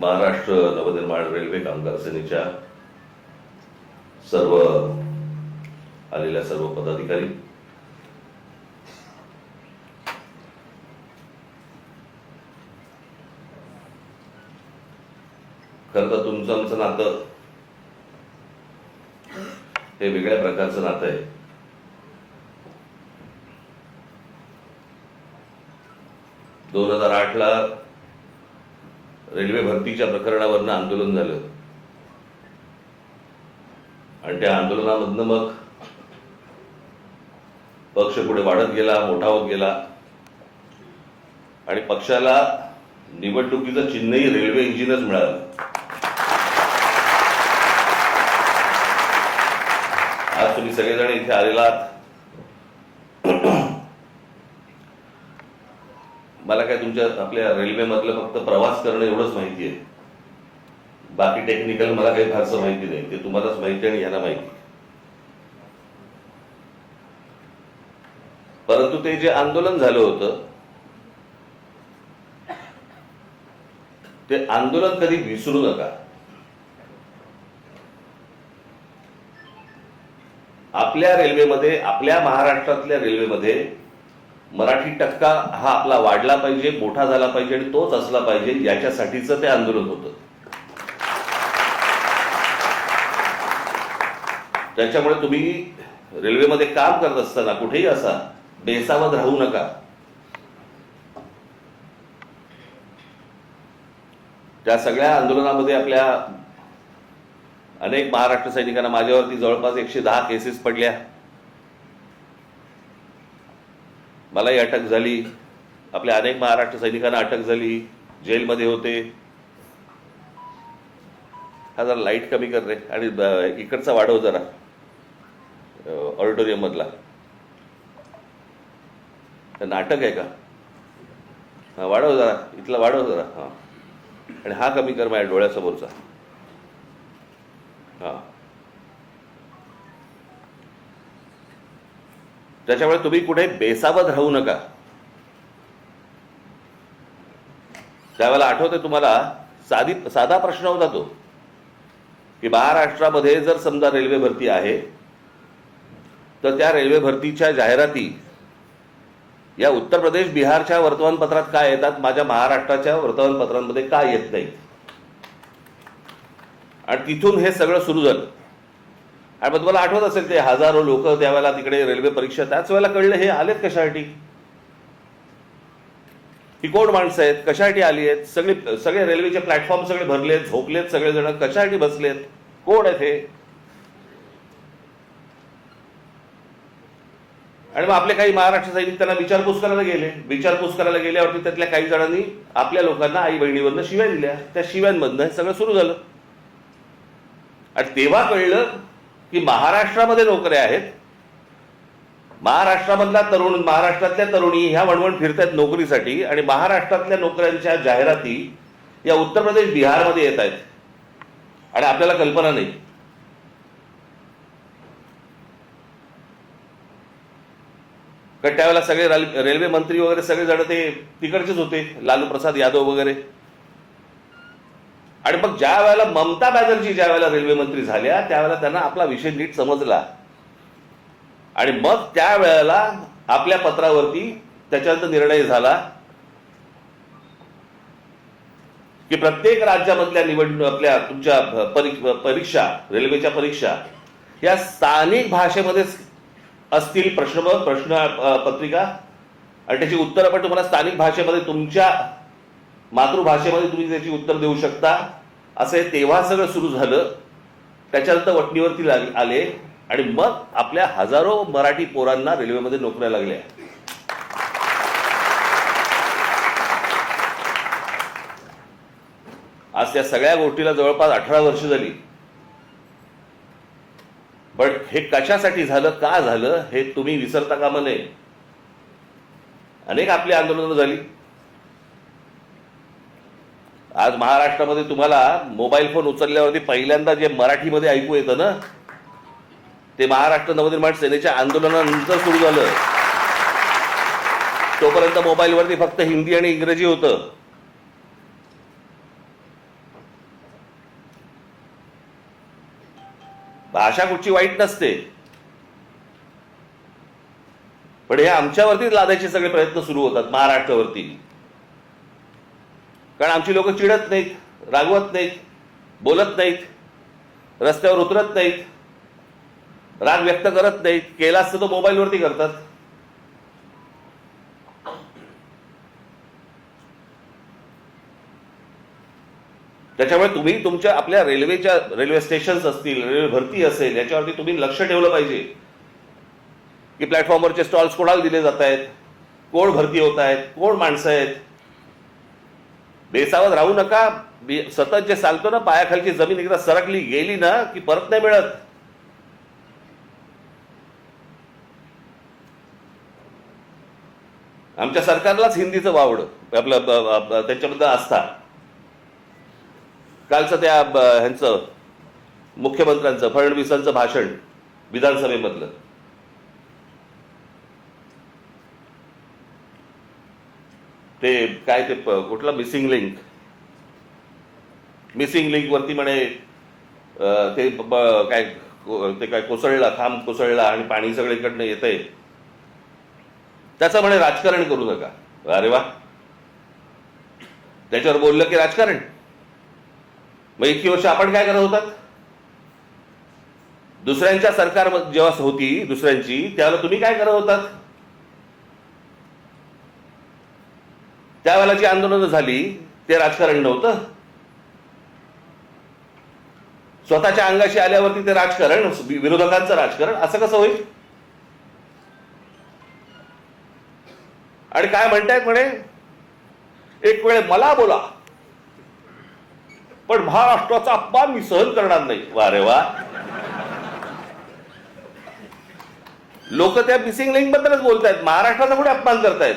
Maharashtra Navnirman railway कामगार सेनेच्या सर्व आलेल्या सर्व पदाधिकारी, खरं तर तुमचं आमचं नातं हे वेगळ्या प्रकारचं नातं आहे. दोन 2008ला रेल्वे भरतीच्या प्रकरणावरनं आंदोलन झालं आणि त्या आंदोलनामधनं मग पक्ष पुढे वाढत गेला, मोठा होत गेला आणि पक्षाला निवडणुकीचं चिन्हही रेल्वे इंजिनच मिळालं. आज तुम्ही सगळेजण इथे आलेलात. मला काय तुमच्या आपल्या रेल्वेमधलं फक्त प्रवास करणं एवढंच माहिती आहे. बाकी टेक्निकल मला काही फारसं माहिती नाही. ते तुम्हालाच माहिती आणि यांना माहिती. परंतु ते जे आंदोलन झालं होतं ते आंदोलन कधी विसरू नका. आपल्या रेल्वेमध्ये, आपल्या महाराष्ट्रातल्या रेल्वेमध्ये मराठी टक्का हा आपला वाढला पाहिजे, मोठा झाला पाहिजे आणि तोच असला पाहिजे, याच्यासाठीचं ते आंदोलन होतं. त्याच्यामुळे तुम्ही रेल्वेमध्ये काम करत असताना कुठेही असा बेसावध राहू नका. त्या सगळ्या आंदोलनामध्ये आपल्या अनेक महाराष्ट्र सैनिकांना, माझ्यावरती जवळपास 110 केसेस पडल्या, मलाही अटक झाली, आपल्या अनेक महाराष्ट्र सैनिकांना अटक झाली, जेलमध्ये होते. हा जरा लाईट कमी कर रे आणि इकडचा वाढव जरा ऑडिटोरियम मधला. नाटक आहे का? हा वाढव जरा, इथला वाढव जरा. हा आणि हा कमी कर माझ्या डोळ्यासमोरचा. हा त्याच्यामुळे तुम्ही कुठे बेसावध राहू नका. त्यावेळेला आठवते तुम्हाला, साधा प्रश्न होता तो की महाराष्ट्रामध्ये जर समजा रेल्वे भरती आहे तर त्या रेल्वे भरतीच्या जाहिराती या उत्तर प्रदेश, बिहारच्या वर्तमानपत्रात काय येतात, माझ्या महाराष्ट्राच्या वर्तमानपत्रांमध्ये का येत नाही? आणि तिथून हे सगळं सुरू झालं. आणि मग तुम्हाला आठवत असेल ते हजारो लोक त्यावेळेला तिकडे रेल्वे परीक्षा, त्याच वेळेला कळलं हे आलेत कशासाठी, ही कोण माणसं आहेत, कशासाठी आली आहेत, सगळे रेल्वेचे प्लॅटफॉर्म सगळे भरलेत, झोपलेत सगळेजण, कशासाठी बसलेत, कोण आहेत हे? आणि मग आपले काही महाराष्ट्र सैनिक त्यांना विचारपूस करायला गेले. विचारपूस करायला गेल्यावरती त्यातल्या काही जणांनी आपल्या लोकांना आई बहिणीवरनं शिव्या दिल्या. त्या शिव्यांमधनं हे सगळं सुरू झालं. आणि तेव्हा कळलं की महाराष्ट्रामध्ये नोकऱ्या आहेत, महाराष्ट्रातल्या तरुणी ह्या वणवण फिरतायत नोकरीसाठी, आणि महाराष्ट्रातल्या नोकऱ्यांच्या जाहिराती या उत्तर प्रदेश, बिहारमध्ये येत आहेत आणि आपल्याला कल्पना नाही. कारण त्यावेळेला सगळे रेल्वे मंत्री वगैरे सगळे जण ते तिकडचेच होते, लालू प्रसाद यादव वगैरे. आणि मग ज्या वेळेला ममता बॅनर्जी ज्या वेळेला रेल्वे मंत्री झाल्या त्यावेळेला त्यांना आपला विषय नीट समजला आणि मग त्या वेळेला आपल्या पत्रावरती त्याच्यानंतर निर्णय झाला की प्रत्येक राज्यामधल्या आपल्या तुमच्या परीक्षा, रेल्वेच्या परीक्षा या स्थानिक भाषेमध्येच असतील. प्रश्न पत्रिका आणि त्याची उत्तरं पण तुम्हाला स्थानिक भाषेमध्ये, तुमच्या मातृभाषेमध्ये तुम्ही त्याची उत्तर देऊ शकता. असे तेव्हा सगळं सुरू झालं. त्याच्यानंतर वटणीवरती आले आणि मग आपल्या हजारो मराठी पोरांना रेल्वेमध्ये नोकऱ्या लागल्या. आज त्या सगळ्या गोष्टीला जवळपास 18 वर्ष झाली. पण हे कशासाठी झालं, का झालं, हे तुम्ही विसरता कामा नये. अनेक आपली आंदोलनं झाली. आज महाराष्ट्रामध्ये तुम्हाला मोबाईल फोन उचलल्यावरती पहिल्यांदा जे मराठीमध्ये ऐकू येतं ना, ते महाराष्ट्र नवनिर्माण सेनेच्या आंदोलनानंतर सुरू झालं. तोपर्यंत मोबाईलवरती फक्त हिंदी आणि इंग्रजी होतं. भाषा कुठची वाईट नसते, पण हे आमच्यावरतीच लादायचे सगळे प्रयत्न सुरू होतात महाराष्ट्रावरती. कारण आमची लोक चिडत नाहीत, रागवत नाहीत, बोलत नाहीत, रस्त्यावर उतरत नाहीत, राग व्यक्त करत नाहीत. केला असतं तो मोबाईलवरती करतात. त्याच्यामुळे तुम्ही तुमच्या आपल्या रेल्वे स्टेशन्स असतील, रेल्वे भरती असेल, याच्यावरती तुम्ही लक्ष ठेवलं पाहिजे की प्लॅटफॉर्मवरचे स्टॉल्स कोणाला दिले जात आहेत, कोण भरती होत आहेत, कोण माणसं आहेत. बेसावध राहू नका. सतत जे सांगतो ना, पायाखालची जमीन एकदा सरकली गेली ना की परत नाही मिळत. आमच्या सरकारलाच हिंदीचं वावडं आपलं त्याच्याबद्दल आस्था. कालचं त्या ह्यांचं मुख्यमंत्र्यांचं फडणवीसांचं भाषण विधानसभेमधलं, ते काय ते कुठलं मिसिंग लिंक वरती म्हणे ते काय कोसळला, खांब कोसळला आणि पाणी सगळीकडनं येतंय, त्याचं म्हणे राजकारण करू नका. अरे वा, त्याच्यावर बोललं की राजकारण. मग इतकी वर्ष आपण काय करत होतात? दुसऱ्यांच्या सरकार जेव्हा होती दुसऱ्यांची, त्यावेळेला तुम्ही काय करत होतात? त्यावेळेला जी आंदोलनं झाली ते राजकारण नव्हतं. स्वतःच्या अंगाशी आल्यावरती ते राजकारण, विरोधकांचं राजकारण, असं कसं होईल? आणि काय म्हणतायत म्हणे, एक वेळ मला बोला पण महाराष्ट्राचा अपमान मी सहन करणार नाही. वा रे वा. लोक त्या मिसिंग लिंक बद्दलच बोलतायत, महाराष्ट्राचा कुठे अपमान करतायत?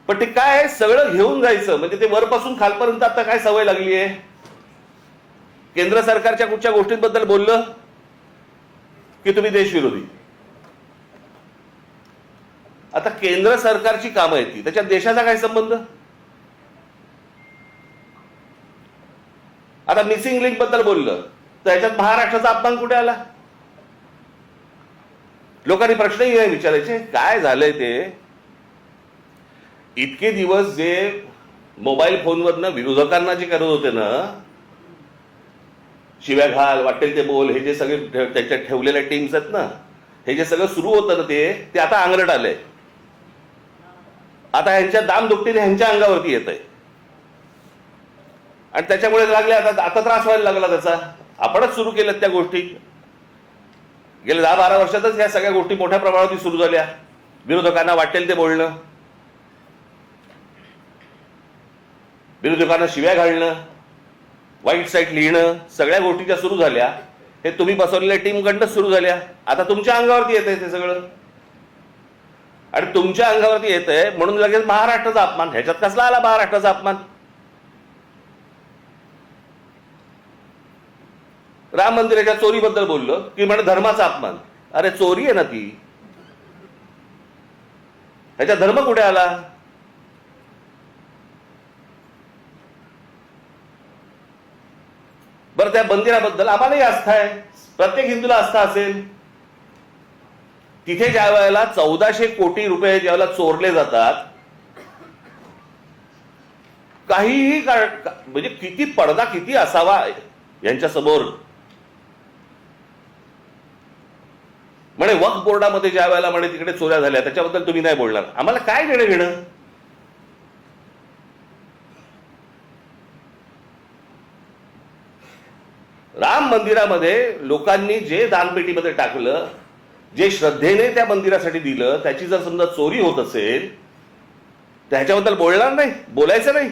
पण ते काय सगळं घेऊन जायचं, म्हणजे ते वरपासून खालपर्यंत आता काय सवय लागली आहे. केंद्र सरकारच्या कुठच्या गोष्टींबद्दल बोललं की तुम्ही देशविरोधी. आता केंद्र सरकारची कामं आहेत ती, त्याच्यात देशाचा काय संबंध? आता मिसिंग लिंक बद्दल बोललं तर ह्याच्यात महाराष्ट्राचा अपमान कुठे आला? लोकांनी प्रश्नही नाही विचारायचे. काय झालंय ते, इतके दिवस जे मोबाईल फोनवरनं विरोधकांना जे करत होते ना, शिव्या घाल, वाटेल ते बोल, हे जे सगळे त्याच्यात ठेवलेल्या टीम्स आहेत ना, हे जे सगळं सुरू होतं ना, ते आता अंगलट आलंय. आता ह्यांच्या दामदुपटीने ह्यांच्या अंगावरती येत आहे आणि त्याच्यामुळे लागले आता त्रास व्हायला लागला त्याचा. आपणच सुरू केल्यात त्या गोष्टी. गेल्या 10-12 वर्षातच या सगळ्या गोष्टी मोठ्या प्रमाणात सुरू झाल्या. विरोधकांना वाटेल ते बोलणं, विरोधकांना शिव्या घालणं, वाईट साईट लिहिणं, सगळ्या गोष्टी ज्या सुरू झाल्या हे तुम्ही बसवलेल्या टीमकडनं सुरू झाल्या. आता तुमच्या अंगावरती येत आहे ते सगळं, आणि तुमच्या अंगावरती येत आहे म्हणून लगेच महाराष्ट्राचा अपमान. ह्याच्यात कसला आला महाराष्ट्राचा अपमान? राम मंदिराच्या चोरीबद्दल बोललं की म्हणे धर्माचा अपमान. अरे चोरी आहे ना ती, ह्याच्यात धर्म कुठे आला? बरं, त्या मंदिराबद्दल आम्हालाही आस्था आहे, प्रत्येक हिंदूला आस्था असेल. तिथे ज्या वेळेला 1400 कोटी रुपये ज्यावेळेला चोरले जातात, काहीही म्हणजे किती पडदा किती असावा यांच्या समोर. म्हणे वक्फ बोर्डामध्ये ज्या वेळेला म्हणे तिकडे चोऱ्या झाल्या त्याच्याबद्दल तुम्ही नाही बोलणार. आम्हाला काय देणं घेणं? राम मंदिरामध्ये लोकांनी जे दानपेटीमध्ये टाकलं, जे श्रद्धेने त्या मंदिरासाठी दिलं, त्याची जर समजा चोरी होत असेल तर ह्याच्याबद्दल बोलणार नाही, बोलायचं नाही.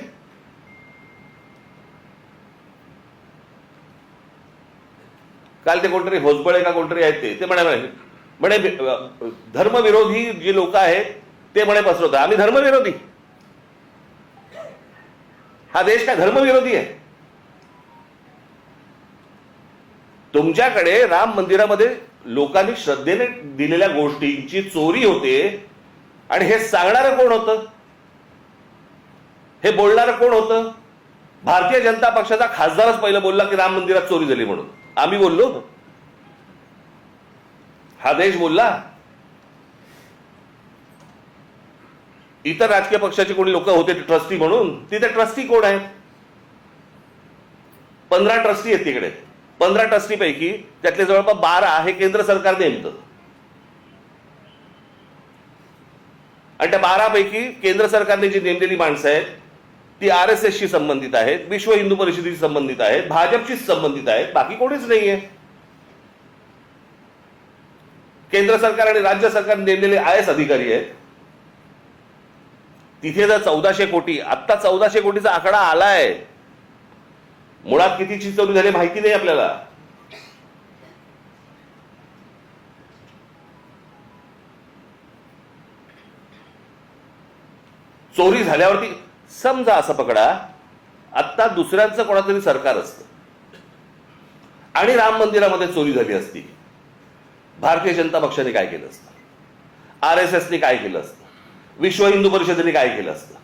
काल ते कोणतरी भोजबळे का कोणतरी आहेत ते म्हणे धर्मविरोधी जे लोक आहेत ते म्हणे पसरवतात. आम्ही धर्मविरोधी? हा देश काय धर्मविरोधी आहे? तुमच्याकडे राम मंदिरामध्ये लोकांनी श्रद्धेने दिलेल्या गोष्टींची चोरी होते आणि हे सांगणारं कोण होतं? हे बोलणारं कोण होतं? भारतीय जनता पक्षाचा खासदारच पहिलं बोलला की राम मंदिरात चोरी झाली म्हणून. आम्ही बोललो हा देश बोलला. इतर राजकीय पक्षाचे कोणी लोक होते ट्रस्टी म्हणून, तिथे ट्रस्टी कोण आहेत? 15 ट्रस्टी आहेत तिकडे. 15 ट्रस्टी पैकी त्यातले जवळपास 12 हे केंद्र सरकार नेमतं. आणि त्या 12 पैकी केंद्र सरकारने जी नेमलेली माणसं आहेत ती RSSशी संबंधित आहेत, विश्व हिंदू परिषदेशी संबंधित आहेत, भाजपशी संबंधित आहेत, बाकी कोणीच नाहीये. केंद्र सरकार आणि राज्य सरकार नेमलेले IAS अधिकारी आहेत. तिथे जर 1400 कोटी, आत्ता 1400 कोटीचा आकडा आलाय, मुळात कितीची चोरी झाली माहिती नाही आपल्याला. चोरी झाल्यावरती समजा असं पकडा, आत्ता दुसऱ्यांचं कोणातरी सरकार असतं आणि राम मंदिरामध्ये चोरी झाली असती, भारतीय जनता पक्षाने काय केलं असतं? RSSने काय केलं असतं? विश्व हिंदू परिषदेने काय केलं असतं?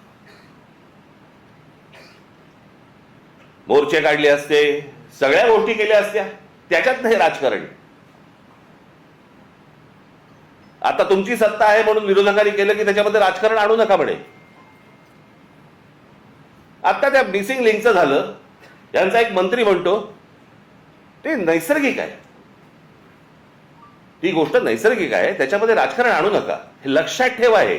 मोर्चे काढले असते, सगळ्या गोष्टी केल्या असत्या. त्याच्यात नाही राजकारण. आता तुमची सत्ता आहे म्हणून विरोधकांनी केलं की त्याच्यामध्ये राजकारण आणू नका म्हणे. आता त्या मिसिंग लिंकचं झालं, यांचा एक मंत्री म्हणतो ते नैसर्गिक आहे, ती गोष्ट नैसर्गिक आहे, त्याच्यामध्ये राजकारण आणू नका, हे लक्षात ठेवा. हे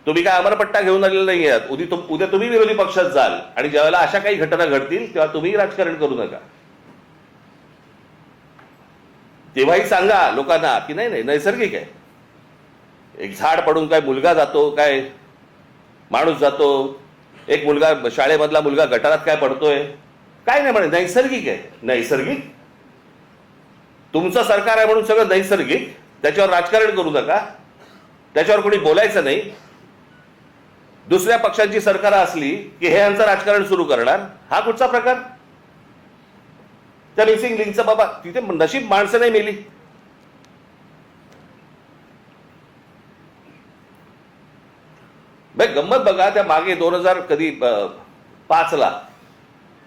तुम्ही काय अमरपट्टा घेऊन आलेला नाही आहात. उद्या तुम्ही विरोधी पक्षात जाल आणि ज्यावेळेला अशा काही घटना घडतील तेव्हा तुम्ही राजकारण करू नका. तेव्हाही सांगा लोकांना की नाही नाही नैसर्गिक आहे. एक झाड पडून काय मुलगा जातो, काय माणूस जातो, एक मुलगा शाळेमधला मुलगा गटारात काय पडतोय, काय नाही म्हणे, नैसर्गिक आहे. नैसर्गिक? तुमचं सरकार आहे म्हणून सगळं नैसर्गिक, त्याच्यावर राजकारण करू नका, त्याच्यावर कोणी बोलायचं नाही. दुसऱ्या पक्षांची सरकार असली की हे यांचं राजकारण सुरू करणार, हा कुठचा प्रकार? त्या मिसिंग लिंकचं बाबा तिथे नशीब माणसं नाही मेली. गंमत बघा, त्या मागे 2005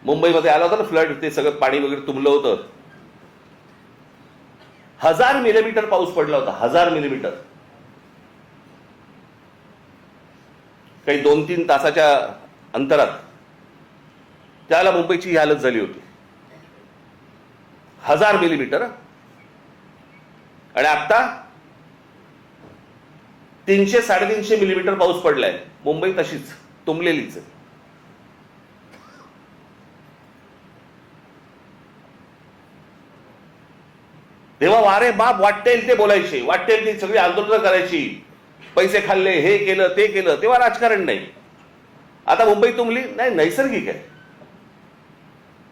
मुंबईमध्ये आला होता ना फ्लड, ते सगळं पाणी वगैरे तुंबलं होतं. 1000 मिलीमीटर पाऊस पडला होता, 1000 मिलीमीटर. काही 2-3 तासाच्या अंतरात त्याला मुंबईची ही हालत झाली होती. 1000 मिलीमीटर. आणि आता 300-350 मिलीमीटर पाऊस पडलाय. मुंबई तशीच तुंबलेलीच आहे. तेव्हा वारे बाप वाटेल ते बोलायचे, वाटेल ती सगळी आंदोलनं करायची, पैसे खाल्ले, हे केलं ते केलं, तेव्हा राजकारण नाही. आता मुंबई तुंबली नाही, नैसर्गिक आहे.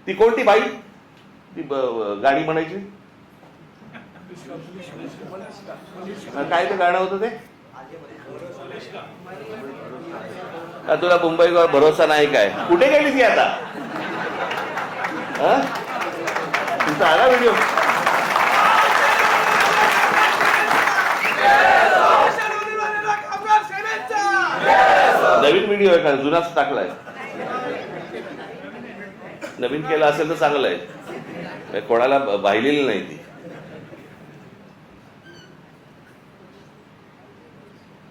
ती कोणती बाई ती गाणी म्हणायची, काय ते गाणं होतं ते? तुला मुंबईवर भरोसा नाही काय? कुठे गेली ती आता? तुमचा आला व्हिडिओ? नवीन व्हिडिओ आहे का? जुनाच टाकलाय? नवीन केला असेल तर चांगलं आहे, कोणाला वाहिलेली नाही ती.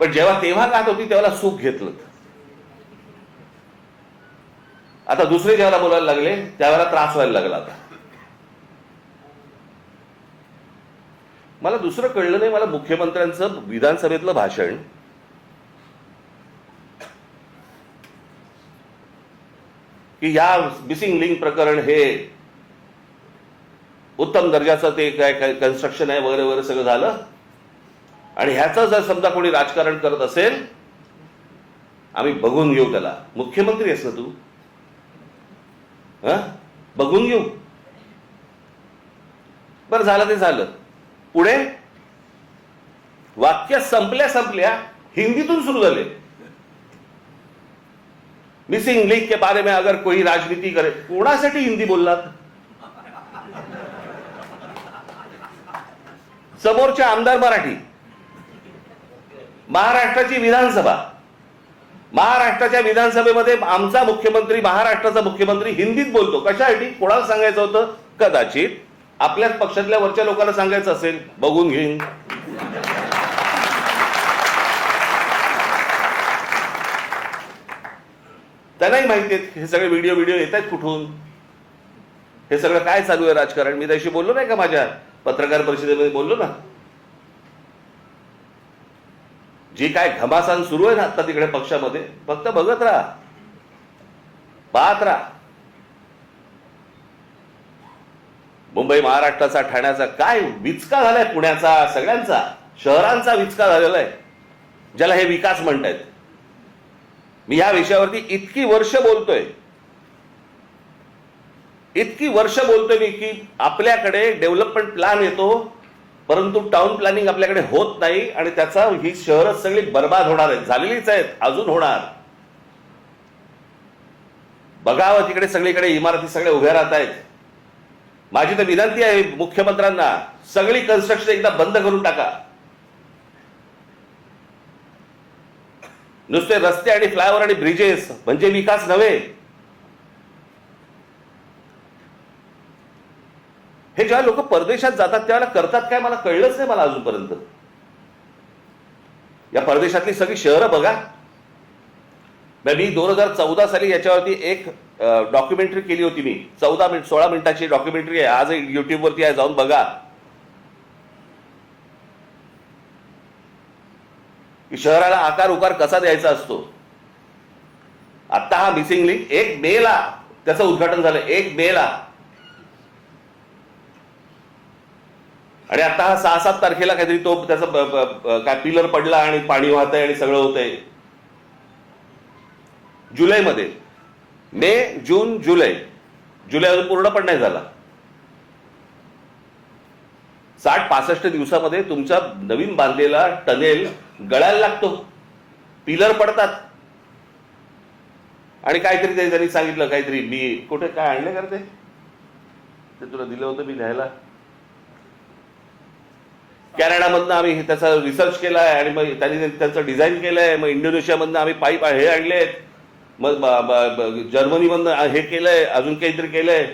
पण तेव्हा गात होती तेव्हा सुख घेतलं. आता दुसरे जेव्हा बोलायला लागले त्यावेळेला त्रास व्हायला लागला. आता मला दुसरं कळलं नाही, मला मुख्यमंत्र्यांचं विधानसभेतलं भाषण की या मिसिंग लिंक प्रकरण हे उत्तम दर्जाचं ते काय कन्स्ट्रक्शन आहे वगैरे वगैरे सगळं झालं, आणि ह्याचं जर समजा कोणी राजकारण करत असेल आम्ही बघून घेऊ त्याला. मुख्यमंत्री आहेस ना तू, बघून घेऊ. बरं झालं ते झालं. पुढे वाक्य संपल्या हिंदीतून सुरू झाले. मिसिंग लिंक के बारे में अगर कोई राजनीति करे, कोणासाठी हिंदी बोललात? समोरचे आमदार मराठी, महाराष्ट्राची विधानसभा, महाराष्ट्राच्या विधानसभेमध्ये आमचा मुख्यमंत्री, महाराष्ट्राचा मुख्यमंत्री हिंदीत बोलतो. कशासाठी? कोणाला सांगायचं होतं? कदाचित आपल्याच पक्षातल्या वरच्या लोकांना सांगायचं असेल बघून घेईन. त्यांनाही माहिती आहे हे सगळे व्हिडिओ येत आहेत कुठून, हे सगळं काय चालू आहे राजकारण. मी त्याशी बोललो नाही का, माझ्या पत्रकार परिषदेमध्ये बोललो ना. जी काय घमासान सुरू आहे ना आता तिकडे पक्षामध्ये, फक्त बघत राहा, पाहत राहा. मुंबई महाराष्ट्राचा, ठाण्याचा काय विचका झालाय, पुण्याचा, सगळ्यांचा शहरांचा विचका झालेला आहे, ज्याला हे विकास म्हणतायत. मी या विषयावरती इतकी वर्ष बोलतोय मी की आपल्याकडे डेव्हलपमेंट प्लॅन येतो, परंतु टाउन प्लॅनिंग आपल्याकडे होत नाही आणि त्याचा ही शहरं सगळी बर्बाद होणार आहेत, झालेलीच आहेत, अजून होणार. बघावं तिकडे सगळीकडे इमारती सगळ्या उभ्या राहत आहेत. माझी तर विनंती आहे मुख्यमंत्र्यांना, सगळी कन्स्ट्रक्शन एकदा बंद करून टाका. नुसते रस्ते आणि फ्लायओव्हर आणि ब्रिजेस म्हणजे विकास नव्हे. हे जेव्हा लोक परदेशात जातात त्यावेळेला करतात काय मला कळलंच नाही, मला अजूनपर्यंत. या परदेशातली सगळी शहरं बघा. मी 2014 साली याच्यावरती एक डॉक्युमेंटरी केली होती. मी 16 मिनिटाची डॉक्युमेंटरी आहे, आज युट्यूबवरती आहे, जाऊन बघा. की शहराला आकार उकार कसा द्यायचा असतो. आता हा मिसिंग लिंक 1 मेला त्याचं उद्घाटन झालं, 1 मेला. आणि आता हा 6-7 तारखेला काहीतरी तो त्याचा काय पिलर पडला आणि पाणी वाहत आहे आणि सगळं होतंय. जुलैमध्ये, मे, जून, जुलै अजून पूर्ण पण नाही झाला. 60-65 दिवसामध्ये तुमचा नवीन बांधलेला टनेल गळायला लागतो, पिलर पडतात. आणि काहीतरी त्यांनी सांगितलं, काहीतरी मी कुठे काय आणले करते ते तुला दिलं होतं मी लिहायला. कॅनडामधनं आम्ही त्याचा रिसर्च केलाय आणि मग त्यांनी त्यांचं डिझाईन केलंय. मग इंडोनेशियामधनं आम्ही पाईप हे आणलेत, मग जर्मनीमधनं हे केलंय, अजून काहीतरी केलंय.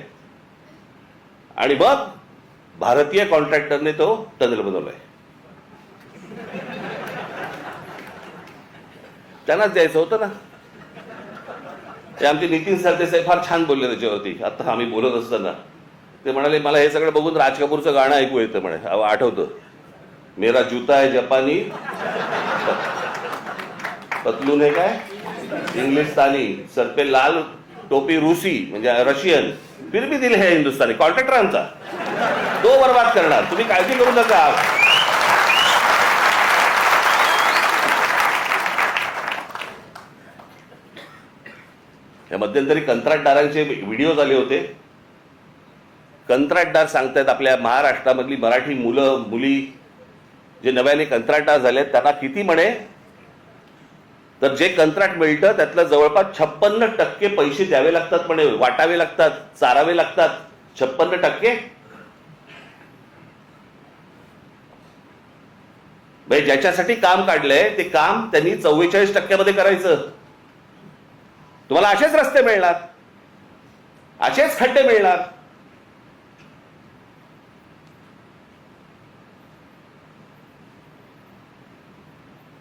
आणि मग भारतीय कॉन्ट्रॅक्टरने तो टनेल बनवलाय. त्यांनाच द्यायचं होतं ना. ते आमचे नितीन सरदेसाई फार छान बोलले त्याच्यावरती. आता आम्ही बोलत असताना ते म्हणाले, मला हे सगळं बघून राज कपूरचं गाणं ऐकू येतं म्हणे, आठवतं. मेरा जूता है जपानी, पतलून है काय इंग्लिशस्थानी, सर पे लाल टोपी रूसी म्हणजे रशियन, फिर भी दिल है हिंदुस्थानी. कॉन्ट्रॅक्टरांचा तो बर्बाद करणार, तुम्ही काळजी करू नका. या मध्यंतरी कंत्राटदारांचे व्हिडिओ आले होते. कंत्राटदार सांगतायत आपल्या महाराष्ट्रामधली मराठी मुलं मुली जे नव्याने कंत्राटदार झालेत त्यांना किती म्हणे, तर जे कंत्राट मिळतं त्यातलं जवळपास 56% पैसे द्यावे लागतात म्हणे, वाटावे लागतात, चारावे लागतात. 56%. म्हणजे ज्याच्यासाठी काम काढलंय ते काम त्यांनी 44% मध्ये करायचं. तुम्हाला असेच रस्ते मिळणार, असेच खड्डे मिळणार.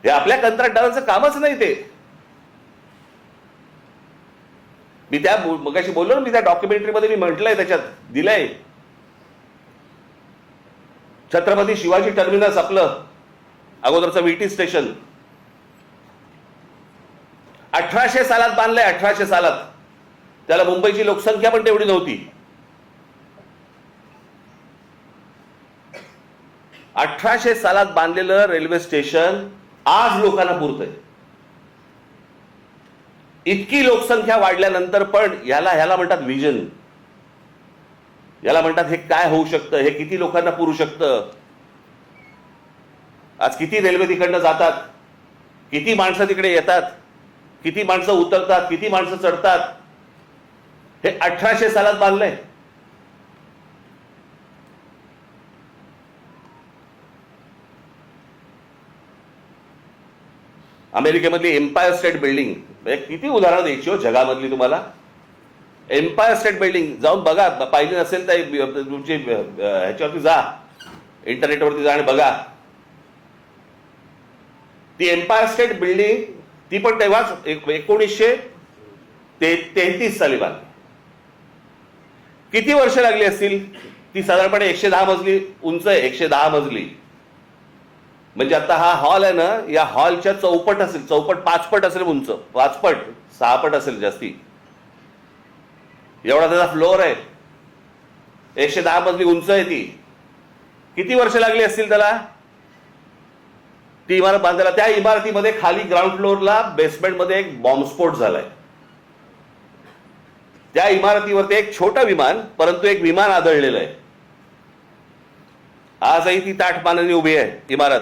हे आपल्या कंत्राटदारांचं कामच नाही. ते मी त्या मगाशी बोललो ना, मी त्या डॉक्युमेंटरीमध्ये मी म्हटलंय, त्याच्यात दिलंय. छत्रपती शिवाजी टर्मिनस आपलं अगोदरचं VT स्टेशन 1800 सालात बांधलंय. 1800 सालात. त्याला मुंबईची लोकसंख्या पण तेवढी नव्हती. 1800 सालात बांधलेलं रेल्वे स्टेशन आज लोकांना पुरतंय. इतकी लोकसंख्या वाढल्यानंतर पण ह्याला म्हणतात विजन. याला म्हणतात हे काय होऊ शकतं, हे किती लोकांना पुरू शकतं. आज किती रेल्वे तिकडनं जातात, किती माणसं तिकडे येतात, किती माणसं उतरतात, किती माणसं चढतात. हे 1800 सालात बांधलंय. अमेरिकेमधली एम्पायर स्टेट बिल्डिंग, किती उदाहरणं द्यायची हो जगामधली तुम्हाला. एम्पायर स्टेट बिल्डिंग जाऊन बघा, पाहिजे नसेल तर तुमची ह्याच्यावरती जा, इंटरनेटवरती जा आणि बघा. ती एम्पायर स्टेट बिल्डिंग ती पण तेव्हाच 1933 साली बांधली. किती वर्ष लागली असतील? ती साधारणपणे 110 मजली उंच आहे, 110 मजली. म्हणजे आता हा हॉल आहे ना, या हॉलच्या चौपट असेल, चौपट 5 पट असेल उंच, 5 पट 6 पट असेल जास्ती, एवढा त्याचा फ्लोअर आहे. 110 मजली उंच आहे ती. किती वर्ष लागली असतील त्याला ती इमारत बांधायला? त्या इमारतीमध्ये खाली ग्राउंड फ्लोअरला बेसमेंटमध्ये एक बॉम्बस्फोट झालाय. त्या इमारतीवरती एक छोटं विमान, परंतु एक विमान आदळलेलं आहे. आजही ती ताठमानाने उभी आहे इमारत,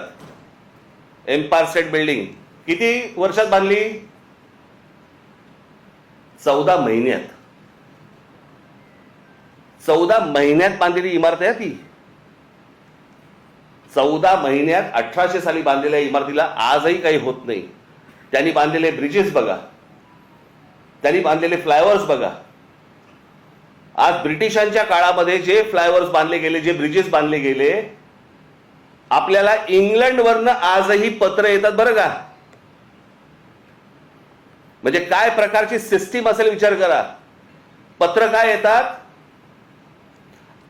एम्पायर स्टेट बिल्डिंग. किती वर्षात बांधली? 14 महिन्यात. 14 महिन्यात बांधलेली इमारत आहे ती. 14 महिन्यात 1800 साली बांधलेल्या इमारतीला आजही काही होत नाही. त्यांनी बांधलेले ब्रिजेस बघा, त्यांनी बांधलेले फ्लायओव्हर्स बघा. आज ब्रिटिशांच्या काळामध्ये जे फ्लायओव्हर्स बांधले गेले, जे ब्रिजेस बांधले गेले, आपल्याला इंग्लंडवरनं आजही पत्र येतात बरं का. म्हणजे काय प्रकारची सिस्टीम असेल विचार करा. पत्र काय येतात,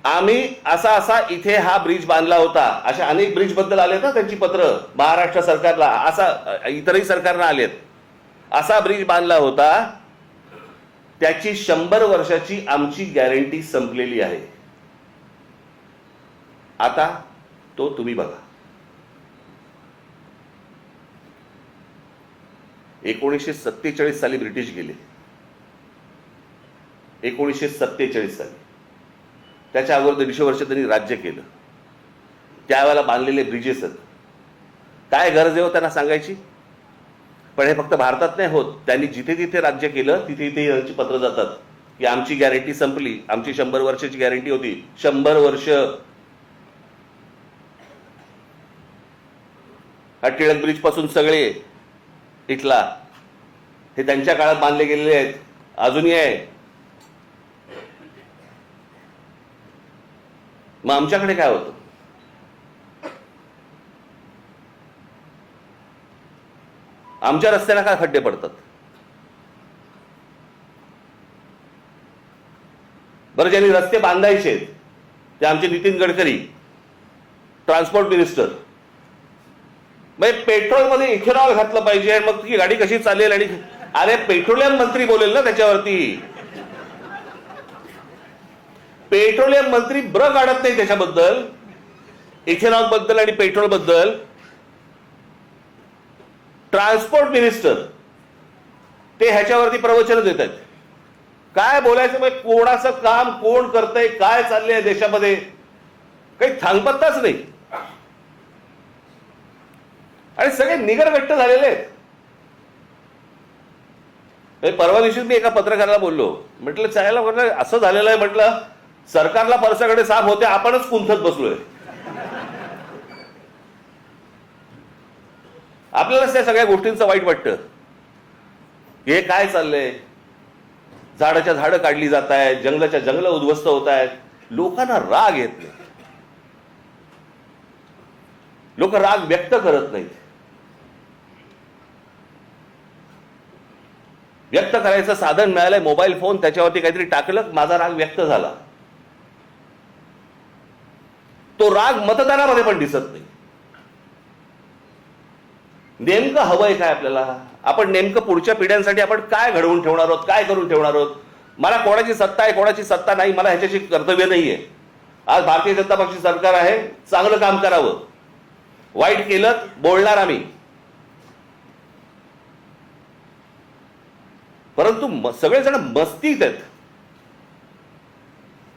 आम्ही असा असा इथे हा ब्रिज बांधला होता. अशा अनेक ब्रिज बद्दल आले ना त्यांची पत्र महाराष्ट्र सरकारला, असा इतरही सरकारना आलेत. असा ब्रिज बांधला होता, त्याची 100 वर्षाची आमची गॅरंटी संपलेली आहे. आता तो तुम्ही बघा. 1947 साली ब्रिटिश गेले, 1947 साली. त्याच्या अगोदर 150 वर्ष त्यांनी राज्य केलं. त्यावेळेला बांधलेले ब्रिजेस आहेत. काय गरज आहे हो त्यांना सांगायची? पण हे फक्त भारतात नाही होत. त्यांनी जिथे जिथे राज्य केलं तिथे तिथे यांची पत्र जातात की आमची गॅरंटी संपली, आमची 100 वर्षाची गॅरंटी होती. 100 वर्ष. हा टिळक ब्रिज पासून सगळे इथला हे त्यांच्या काळात बांधले गेलेले आहेत, अजूनही आहे. मग आमच्याकडे काय होतं? आमच्या रस्त्याला काय खड्डे पडतात? बरं, ज्यांनी रस्ते बांधायचे ते आमचे नितीन गडकरी, ट्रान्सपोर्ट मिनिस्टर. म्हणजे पेट्रोलमध्ये इथेनॉल घातलं पाहिजे, मग ती गाडी कशी चालेल? आणि अरे पेट्रोलियम मंत्री बोलेल ना त्याच्यावरती. पेट्रोलियम मंत्री ब्र काढत नाही त्याच्याबद्दल, इथेनॉल बद्दल आणि पेट्रोल बद्दल. ट्रान्सपोर्ट मिनिस्टर ते ह्याच्यावरती प्रवचन देत आहेत. काय बोलायचं? म्हणजे कोणाचं काम कोण करतंय, काय चाललंय देशामध्ये, काही थांगपत्ताच नाही. आणि सगळे निगरगट्ट झालेले आहेत. परवा दिवशी मी एका पत्रकाराला बोललो, म्हटलं चायला म्हटलं असं झालेलं आहे, म्हटलं सरकारला परसाकडे साफ होते, आपणच कुंथत बसलोय. आपल्यालाच त्या सगळ्या गोष्टींचं वाईट वाटतं. हे काय चाललंय? झाडाच्या झाडं काढली जात आहेत, जंगलाच्या जंगलं उद्ध्वस्त होत आहेत. लोकांना राग येत नाही, लोक राग व्यक्त करत नाहीत. व्यक्त करायचं साधन मिळालंय मोबाईल फोन, त्याच्यावरती काहीतरी टाकलं, माझा राग व्यक्त झाला. तो राग मतदानामध्ये पण दिसत नाही. नेमकं हवंय काय आपल्याला? आपण नेमकं पुढच्या पिढ्यांसाठी आपण काय घडवून ठेवणार आहोत, काय करून ठेवणार आहोत? मला कोणाची सत्ता आहे कोणाची सत्ता नाही, मला ह्याच्याशी कर्तव्य नाहीये. आज भारतीय जनता पक्ष सरकार आहे, चांगलं काम करावं. वाईट केलं बोलणार आम्ही, परंतु सगळेजण मस्तीत आहेत.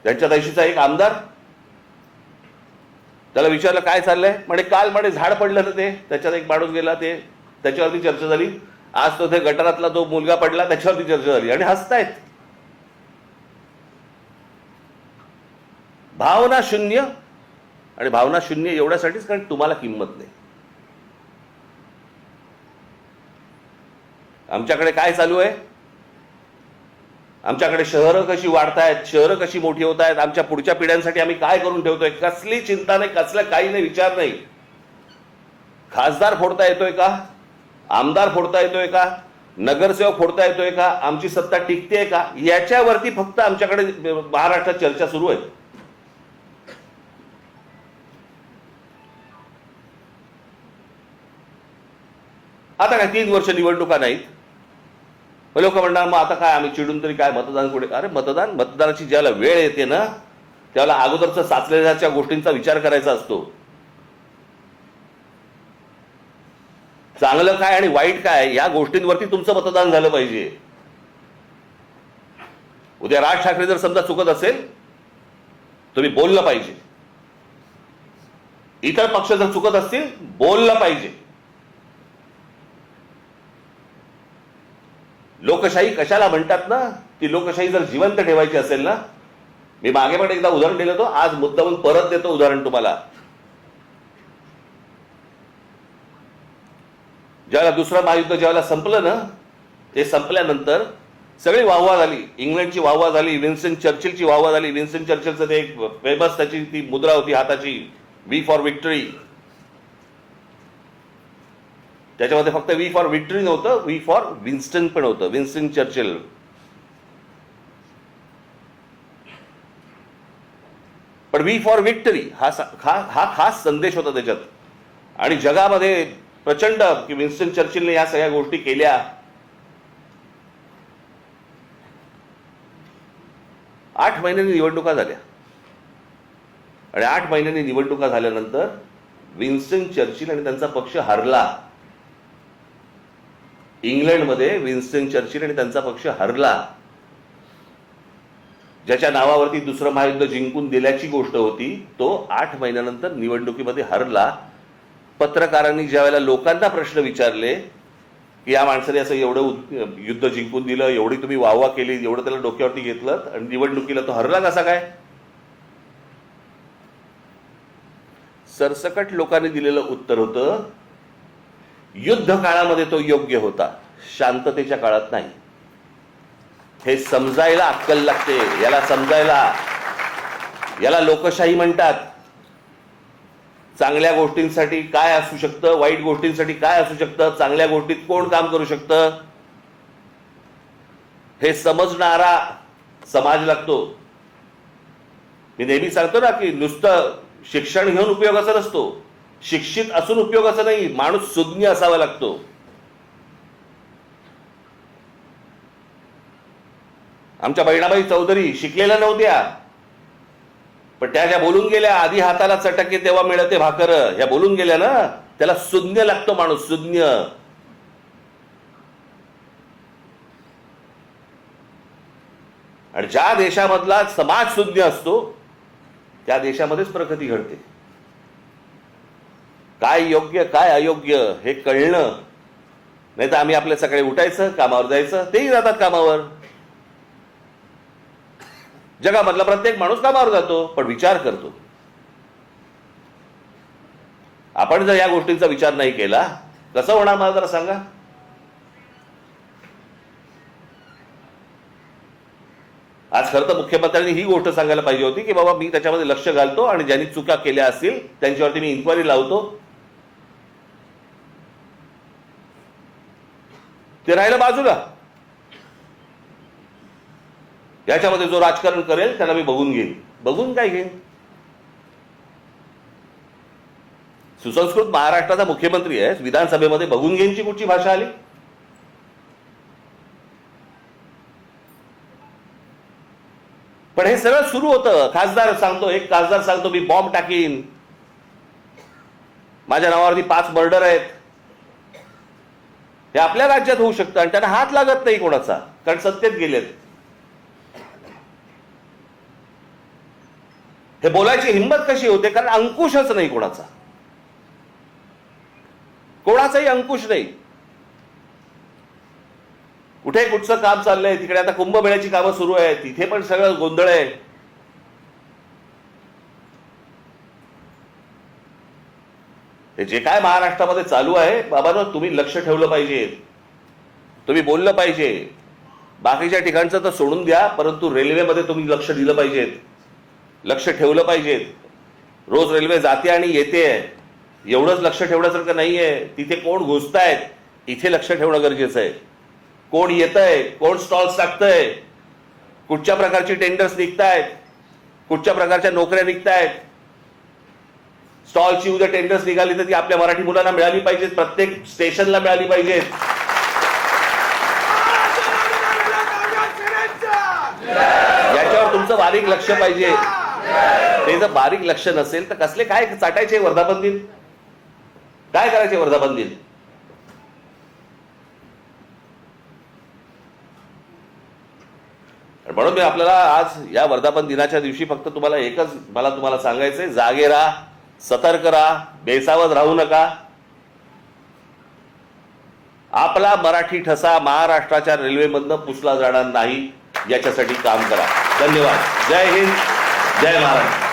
त्यांच्या दिवशीचा एक आमदार, त्याला विचारलं काय चाललंय, म्हणे काल म्हणे झाड पडलं ना ते, त्याच्यात एक माणूस गेला, ते त्याच्यावरती चर्चा झाली. आज तो ते गटारातला तो मुलगा पडला, त्याच्यावरती चर्चा झाली आणि हसतायत. भावना शून्य. आणि भावना शून्य एवढ्यासाठीच कारण तुम्हाला किंमत नाही. आमच्याकडे काय चालू आहे? आमच्याकडे शहरं कशी वाढतायत, शहरं कशी मोठी होत आहेत, आमच्या पुढच्या पिढ्यांसाठी आम्ही काय करून ठेवतोय, कसली चिंता नाही, कसलं काही नाही, विचार नाही. खासदार फोडता येतोय का, आमदार फोडता येतोय का, नगरसेवक फोडता येतोय का, आमची सत्ता टिकतेय का, याच्यावरती फक्त आमच्याकडे महाराष्ट्रात चर्चा सुरू आहे. आता काय 3 वर्ष निवडणुका नाहीत, लोक म्हणणार मग आता काय आम्ही चिडून तरी काय मतदान कुठे. अरे मतदानाची ज्याला वेळ येते ना त्याला अगोदरच साचलेल्या गोष्टींचा विचार करायचा असतो. चांगलं काय आणि वाईट काय या गोष्टींवरती तुमचं मतदान झालं पाहिजे. उद्या राज ठाकरे जर समजा चुकत असेल तुम्ही बोललं पाहिजे, इतर पक्ष जर चुकत असतील बोललं पाहिजे. लोकशाही कशाला म्हणतात ना, ती लोकशाही जर जिवंत ठेवायची असेल ना, मी मागे पण एकदा उदाहरण दिलं होतं, आज मुद्दामून परत देतो उदाहरण तुम्हाला. ज्यावेळेला दुसरं महायुद्ध ज्यावेळेला संपलं ना, ते संपल्यानंतर सगळी वाहवा झाली, इंग्लंडची वाहवा झाली, विन्स्टन चर्चिलची वाहवा झाली. विन्स्टन चर्चिलचं ते एक फेमस त्याची ती मुद्रा होती हाताची, वी फॉर विक्टरी. त्याच्यामध्ये फक्त वी फॉर विक्टरी नव्हतं, वी फॉर विन्स्टन पण होतं, विन्स्टन चर्चिल. पण वी फॉर विक्टरी हा खास संदेश होता त्याच्यात. आणि जगामध्ये प्रचंड की विन्स्टन चर्चिलने या सगळ्या गोष्टी केल्या. 8 महिन्यांनी निवडणुका झाल्या आणि 8 महिन्यांनी निवडणुका झाल्यानंतर विन्स्टन चर्चिल आणि त्यांचा पक्ष हरला. इंग्लंडमध्ये विन्स्टन चर्चिल आणि त्यांचा पक्ष हरला. ज्याच्या नावावरती दुसरं महायुद्ध जिंकून दिल्याची गोष्ट होती तो 8 महिन्यानंतर निवडणुकीमध्ये हरला. पत्रकारांनी ज्यावेळेला लोकांना प्रश्न विचारले की या माणसाने असं एवढं युद्ध जिंकून दिलं, एवढी तुम्ही वाहवा केली, एवढं त्याला डोक्यावरती घेतलं आणि निवडणुकीला तो हरला कसा काय, सरसकट लोकांनी दिलेलं उत्तर होतं युद्ध काळामध्ये तो योग्य होता, शांततेच्या काळात नाही. हे समजायला अक्कल लागते, याला समजायला, याला लोकशाही म्हणतात. चांगल्या गोष्टींसाठी काय असू शकतं, वाईट गोष्टींसाठी काय असू शकतं, चांगल्या गोष्टीत कोण काम करू शकतं, हे समजणारा समाज लागतो. मी नेहमी सांगतो ना की नुसतं शिक्षण घेऊन उपयोगाचा नसतो, शिक्षित असून उपयोगाचा नाही, माणूस सुज्ञ असावा लागतो. आमच्या बहिणाबाई चौधरी शिकलेल्या नव्हत्या, पण त्या ज्या बोलून गेल्या, आधी हाताला चटके तेव्हा मिळते भाकर, ह्या बोलून गेल्या ना, त्याला सुज्ञ लागतो माणूस, सुज्ञ. आणि ज्या देशामधला समाज सुज्ञ असतो त्या देशामध्येच प्रगती घडते. काय योग्य काय अयोग्य हे कळणं, नाही तर आम्ही आपल्या सकाळी उठायचं, कामावर जायचं, तेही जातात कामावर. जगामधला प्रत्येक माणूस कामावर जातो पण विचार करतो. आपण जर या गोष्टींचा विचार नाही केला कसं होणार मला जरा सांगा. आज खरं तर मुख्यमंत्र्यांनी ही गोष्ट सांगायला पाहिजे होती की बाबा मी त्याच्यामध्ये लक्ष घालतो आणि ज्यांनी चुका केल्या असतील त्यांच्यावरती मी इन्क्वायरी लावतो. ते राहिलं बाजूला. याच्यामध्ये जो राजकारण करेल त्याला मी बघून घेईन. बघून काय घेईन. सुसंस्कृत महाराष्ट्राचा मुख्यमंत्री आहे, विधानसभेमध्ये बघून घेईनची कुठची भाषा आली. पण हे सगळं सुरू होतं. खासदार सांगतो, एक खासदार सांगतो मी बॉम्ब टाकीन, माझ्या नावावरती 5 मर्डर आहेत. हे आपल्या राज्यात होऊ शकतं आणि त्यांना हात लागत नाही कोणाचा, कारण सत्तेत गेलेत. हे बोलायची हिंमत कशी होते, कारण अंकुशच नाही कोणाचा, कोणाचाही अंकुश नाही. कुठे कुठचं काम चाललंय, तिकडे आता कुंभमेळ्याची कामं सुरू आहेत, तिथे पण सगळं गोंधळ आहे. हे जे काय महाराष्ट्रामध्ये चालू आहे बाबांनो, तुम्ही लक्ष ठेवलं पाहिजे, तुम्ही बोललं पाहिजे. बाकीच्या ठिकाणचं तर सोडून द्या, परंतु रेल्वेमध्ये तुम्ही लक्ष दिलं पाहिजेत, लक्ष ठेवलं पाहिजेत. रोज रेल्वे जाते आणि येते, एवढंच लक्ष ठेवण्यासारखं नाहीये. तिथे कोण घुसतायत इथे लक्ष ठेवणं गरजेचं आहे. कोण येतंय, कोण स्टॉल्स टाकतंय, कुठच्या प्रकारची टेंडर्स निघतायत, कुठच्या प्रकारच्या नोकऱ्या निघतायत. स्टॉलची उद्या टेंडर्स निघाली तर ती आपल्या मराठी मुलांना मिळाली पाहिजेत, प्रत्येक स्टेशनला मिळाली पाहिजेत. याच्यावर तुमचं बारीक लक्ष पाहिजे. ते जर बारीक लक्ष नसेल तर कसले काय चाटायचे वर्धापन दिन, काय करायचे वर्धापन दिन. म्हणून मी आपल्याला आज या वर्धापन दिनाच्या दिवशी फक्त तुम्हाला एकच मला तुम्हाला सांगायचंय, जागे राहा, सतर्क राहा, बेसावध राहू नका. आपला मराठी ठसा महाराष्ट्राच्या रेल्वेमधनं पुसला जाणार नाही याच्यासाठी काम करा. धन्यवाद. जय हिंद, जय महाराष्ट्र.